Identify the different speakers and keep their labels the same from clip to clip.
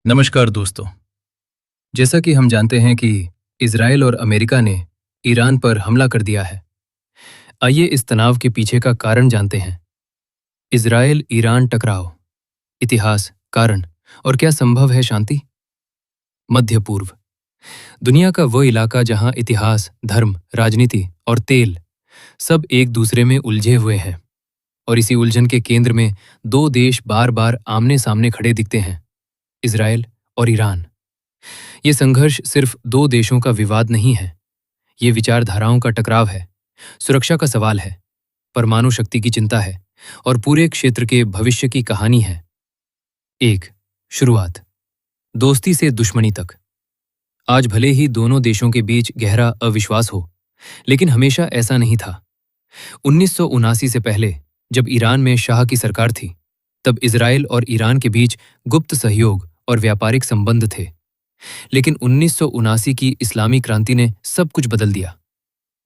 Speaker 1: नमस्कार दोस्तों। जैसा कि हम जानते हैं कि इजराइल और अमेरिका ने ईरान पर हमला कर दिया है। आइए इस तनाव के पीछे का कारण जानते हैं। इजराइल ईरान टकराव, इतिहास, कारण और क्या संभव है शांति। मध्य पूर्व दुनिया का वो इलाका जहां इतिहास, धर्म, राजनीति और तेल सब एक दूसरे में उलझे हुए हैं। और इसी उलझन के केंद्र में दो देश बार बार आमने सामने खड़े दिखते हैं, इजराइल और ईरान। ये संघर्ष सिर्फ दो देशों का विवाद नहीं है, ये विचारधाराओं का टकराव है, सुरक्षा का सवाल है, परमाणु शक्ति की चिंता है और पूरे क्षेत्र के भविष्य की कहानी है। एक शुरुआत, दोस्ती से दुश्मनी तक। आज भले ही दोनों देशों के बीच गहरा अविश्वास हो, लेकिन हमेशा ऐसा नहीं था। 1979 से पहले, जब ईरान में शाह की सरकार थी, तब इजराइल और ईरान के बीच गुप्त सहयोग और व्यापारिक संबंध थे। लेकिन 1979 की इस्लामी क्रांति ने सब कुछ बदल दिया।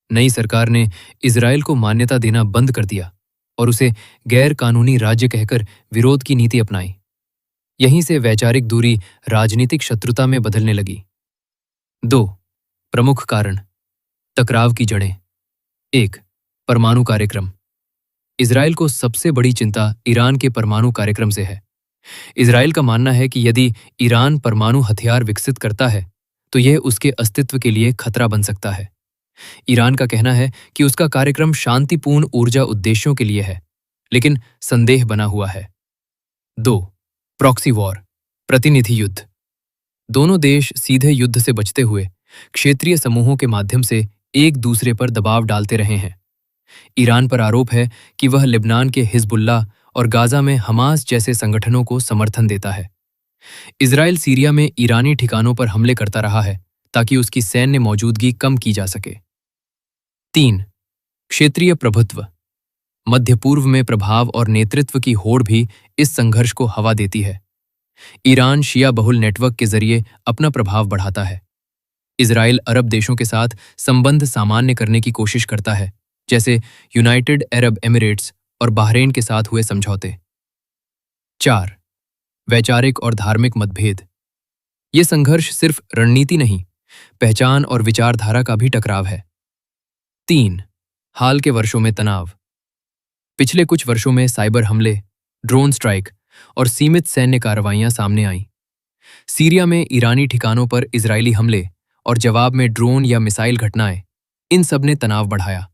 Speaker 1: नई सरकार ने इजराइल को मान्यता देना बंद कर दिया और उसे गैर कानूनी राज्य कहकर विरोध की नीति अपनाई। यहीं से वैचारिक दूरी राजनीतिक शत्रुता में बदलने लगी। 2 प्रमुख कारण, टकराव की जड़ें। 1 परमाणु कार्यक्रम। इजराइल को सबसे बड़ी चिंता ईरान के परमाणु कार्यक्रम से है। इजराइल का मानना है कि यदि ईरान परमाणु हथियार विकसित करता है तो यह उसके अस्तित्व के लिए खतरा बन सकता है। ईरान का कहना है कि उसका कार्यक्रम शांतिपूर्ण ऊर्जा उद्देश्यों के लिए है, लेकिन संदेह बना हुआ है। 2 प्रॉक्सी वॉर, प्रतिनिधि युद्ध। दोनों देश सीधे युद्ध से बचते हुए क्षेत्रीय समूहों के माध्यम से एक दूसरे पर दबाव डालते रहे हैं। ईरान पर आरोप है कि वह लेबनान के हिजबुल्लाह और गाजा में हमास जैसे संगठनों को समर्थन देता है। इजराइल सीरिया में ईरानी ठिकानों पर हमले करता रहा है ताकि उसकी सैन्य मौजूदगी कम की जा सके। 3 क्षेत्रीय प्रभुत्व। मध्य पूर्व में प्रभाव और नेतृत्व की होड़ भी इस संघर्ष को हवा देती है। ईरान शिया बहुल नेटवर्क के जरिए अपना प्रभाव बढ़ाता है। इजराइल अरब देशों के साथ संबंध सामान्य करने की कोशिश करता है, जैसे यूनाइटेड अरब एमिरेट्स और बहरीन के साथ हुए समझौते। 4 वैचारिक और धार्मिक मतभेद। ये संघर्ष सिर्फ रणनीति नहीं, पहचान और विचारधारा का भी टकराव है। 3 हाल के वर्षों में तनाव। पिछले कुछ वर्षों में साइबर हमले, ड्रोन स्ट्राइक और सीमित सैन्य कार्रवाइयां सामने आईं। सीरिया में ईरानी ठिकानों पर इजरायली हमले और जवाब में ड्रोन या मिसाइल घटनाएं, इन सब ने तनाव बढ़ाया।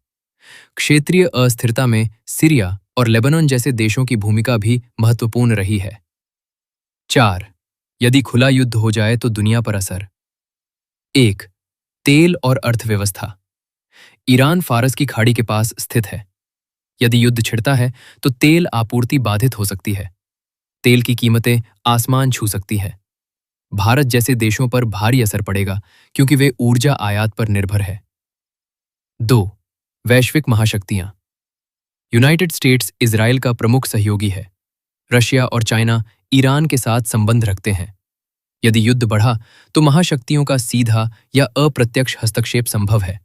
Speaker 1: क्षेत्रीय अस्थिरता में सीरिया और लेबनान जैसे देशों की भूमिका भी महत्वपूर्ण रही है। 4 यदि खुला युद्ध हो जाए तो दुनिया पर असर। 1 तेल और अर्थव्यवस्था। ईरान फारस की खाड़ी के पास स्थित है। यदि युद्ध छिड़ता है तो तेल आपूर्ति बाधित हो सकती है। तेल की कीमतें आसमान छू सकती है। भारत जैसे देशों पर भारी असर पड़ेगा क्योंकि वे ऊर्जा आयात पर निर्भर है। 2 वैश्विक महाशक्तियां। यूनाइटेड स्टेट्स इजराइल का प्रमुख सहयोगी है। रशिया और चाइना ईरान के साथ संबंध रखते हैं। यदि युद्ध बढ़ा तो महाशक्तियों का सीधा या अप्रत्यक्ष हस्तक्षेप संभव है,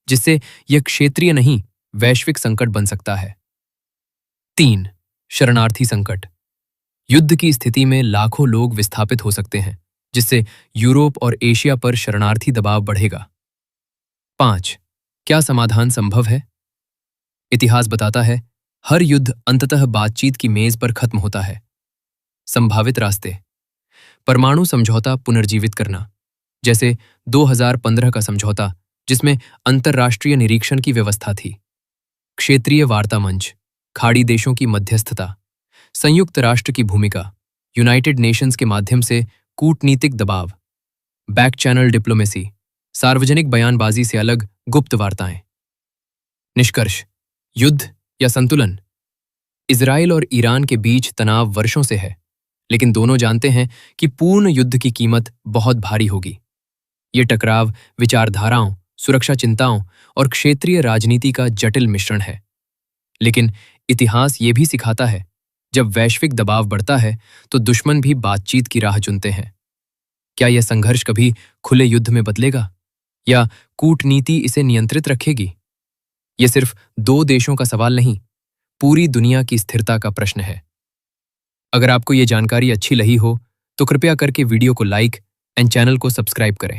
Speaker 1: जिससे यह क्षेत्रीय नहीं, वैश्विक संकट बन सकता है। 3 शरणार्थी संकट। युद्ध की स्थिति में लाखों लोग विस्थापित हो सकते हैं, जिससे यूरोप और एशिया पर शरणार्थी दबाव बढ़ेगा। 5 क्या समाधान संभव है? इतिहास बताता है, हर युद्ध अंततः बातचीत की मेज पर खत्म होता है। संभावित रास्ते: परमाणु समझौता पुनर्जीवित करना, जैसे 2015 का समझौता जिसमें अंतर्राष्ट्रीय निरीक्षण की व्यवस्था थी। क्षेत्रीय वार्ता मंच, खाड़ी देशों की मध्यस्थता, संयुक्त राष्ट्र की भूमिका, यूनाइटेड नेशंस के माध्यम से कूटनीतिक दबाव, बैक चैनल डिप्लोमेसी, सार्वजनिक बयानबाजी से अलग गुप्त वार्ताएं। निष्कर्ष: युद्ध या संतुलन। इजराइल और ईरान के बीच तनाव वर्षों से है, लेकिन दोनों जानते हैं कि पूर्ण युद्ध की कीमत बहुत भारी होगी। ये टकराव विचारधाराओं, सुरक्षा चिंताओं और क्षेत्रीय राजनीति का जटिल मिश्रण है। लेकिन इतिहास ये भी सिखाता है, जब वैश्विक दबाव बढ़ता है तो दुश्मन भी बातचीत की राह चुनते हैं। क्या यह संघर्ष कभी खुले युद्ध में बदलेगा या कूटनीति इसे नियंत्रित रखेगी? यह सिर्फ दो देशों का सवाल नहीं, पूरी दुनिया की स्थिरता का प्रश्न है। अगर आपको ये जानकारी अच्छी लगी हो तो कृपया करके वीडियो को लाइक एंड चैनल को सब्सक्राइब करें।